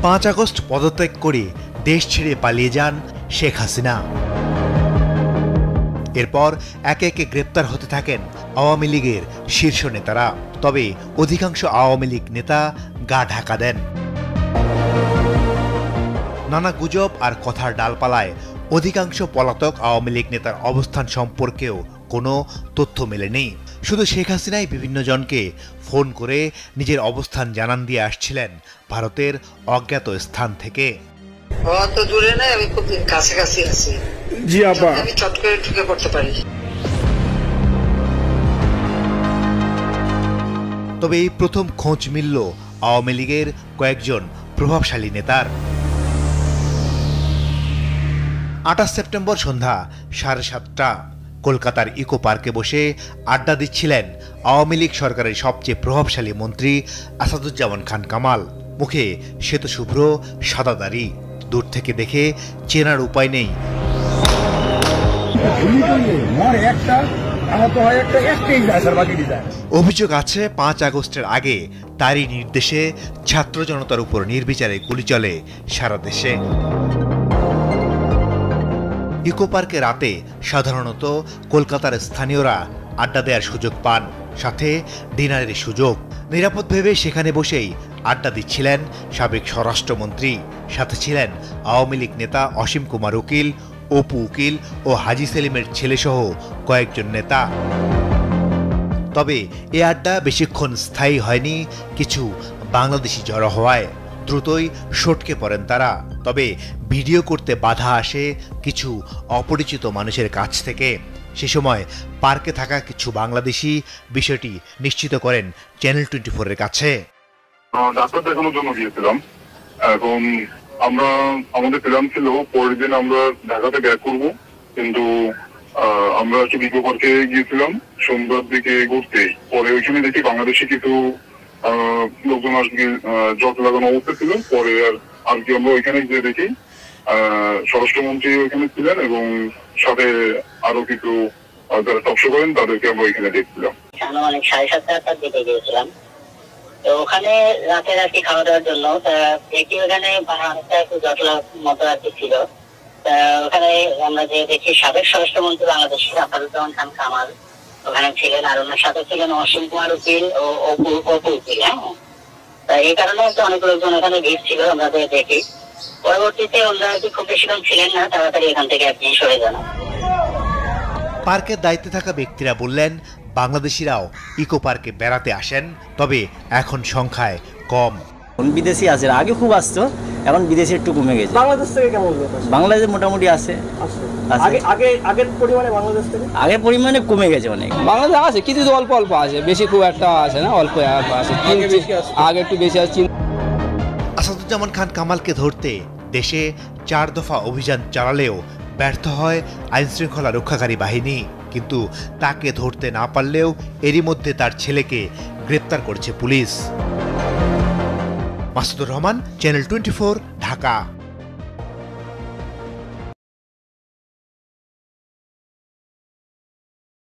5 August পদত্যাগ করে দেশ ছেড়ে পালিয়ে যান শেখ হাসিনা। এরপর একে একে গ্রেপ্তার হতে থাকেন আওয়ামী লীগের শীর্ষ নেতারা। তবে অধিকাংশ আওয়ামী লীগ নেতা গা ঢাকা দেন। নানা গুজব আর কথার ডালপালায় অধিকাংশ পলাতক আওয়ামী লীগ নেতার অবস্থান সম্পর্কেও কোনো তথ্য মেলেনি। শুধু শেখ হাসিনাই বিভিন্ন জনকে ফোন করে নিজের অবস্থান জানান দিয়ে আসছিলেন ভারতের অজ্ঞাত স্থান থেকে। অত দূরে না, আমি খুব কাছাকাছি আছি। জি আপা, আমি চট করে ঢুকে পড়তে পারি। তবে এই প্রথম খোঁজ মিলল আওয়ামী লীগের কয়েকজন প্রভাবশালী নেতার। 28 সেপ্টেম্বর সন্ধ্যা 7:30 কলকাতার ইকো পার্কে বসে আড্ডা দিচ্ছিলেন আওয়ামী লীগ সরকারের সবচেয়ে প্রভাবশালী মন্ত্রী আসাদুজ্জামান খান কামাল। মুখে শ্বেতশুভ্র সাদা দাড়ি, দূর থেকে দেখে চেনার উপায় নেই। অভিযোগ আছে 5 আগস্টের আগে তারই নির্দেশে ছাত্র জনতার উপর নির্বিচারে গুলি চলে সারা দেশে। ইকো পার্কে রাতে সাধারণত কলকাতার স্থানীয়রা আড্ডা দেওয়ার সুযোগ পান, সাথে ডিনারের সুযোগ। নিরাপদ ভেবে সেখানে বসেই আড্ডা দিচ্ছিলেন সাবেক স্বরাষ্ট্রমন্ত্রী, সাথে ছিলেন আওয়ামী লীগ নেতা অসীম কুমার উকিল, অপু উকিল ও হাজী সেলিমের ছেলেসহ কয়েকজন নেতা। তবে এ আড্ডা বেশিক্ষণ স্থায়ী হয়নি। কিছু বাংলাদেশি জড়ো হওয়ায় দ্রুতই সটকে পড়েন তারা। তবে ভিডিও করতে বাধা আসে কিছু অপরিচিত মানুষের কাছ থেকে। সে সময় পার্কে থাকা কিছু বাংলাদেশি বিষয়টি নিশ্চিত করেন চ্যানেল 24-এর কাছে। ডাক্তার দেখানোর জন্য গিয়েছিলাম। এখন আমরা আমাদের প্ল্যান ছিল পরের দিন আমরা ঢাকাতে ব্যাক করবো, কিন্তু আমরা ইকো পার্কে গিয়েছিলাম সন্ধ্যার দিকে ঘুরতে। পরে ওইখানে দেখি বাংলাদেশি কিছু লোকজন আর কি জট লাগানো অবস্থা ছিল। পরে আর কি আমরা ওইখানে গিয়ে দেখি স্বরাষ্ট্রমন্ত্রী ওইখানে ছিলেন এবং সাথে আরো কিছু যারা টকশো করেন তাদেরকে আমরা ওইখানে দেখছিলাম। অনেক 7:30 দিকে গিয়েছিলাম। তো ওখানে রাতে আর কি খাওয়া দাওয়ার জন্য দেখি ওখানে অনেকটা একটু জটলা মতো আর কি ছিল। ওখানে আমরা যে দেখি সাবেক স্বরাষ্ট্রমন্ত্রী বাংলাদেশ আসাদুজ্জামান খান কামাল ওখানে ছিলেন, আর ওনার সাথে ছিলেন অসীম কুমার উকিল ও অপু উকিল। হ্যাঁ, এই কারণে অনেক লোকজন ওখানে ভিড় ছিল আমরা দেখি। পরবর্তীতে ওনারা আর কি খুব বেশিক্ষণ ছিলেন না, তাড়াতাড়ি এখান থেকে আপনি সরে যান। পার্কের দায়িত্বে থাকা ব্যক্তিরা বললেন বাংলাদেশিরাও ইকো পার্কে বেড়াতে আসেন, তবে এখন সংখ্যায় কম। বিদেশি আছে, আগে খুব আসতো, এখন বিদেশি একটু কমে গেছে। বাংলাদেশ থেকে কেমন লোক আসে? বাংলাদেশে মোটামুটি আসে। আগের পরিমাণে বাংলাদেশ থেকে আগের পরিমাণে কমে গেছে অনেক। বাংলাদেশ আছে কিছু, অল্প অল্প আছে, বেশি খুব একটা আসে না, অল্প আসে। আগে একটু বেশি আসছে। আসাদুজ্জামান খান কামালকে ধরতে দেশে 4 দফা অভিযান চালালেও ব্যর্থ হয় আইনশৃঙ্খলা রক্ষাকারী বাহিনী। কিন্তু তাকে ধরতে না পারলেও এরই মধ্যে তার ছেলেকে গ্রেপ্তার করছে পুলিশ। মাসুদুর রহমান, চ্যানেল 24, ঢাকা।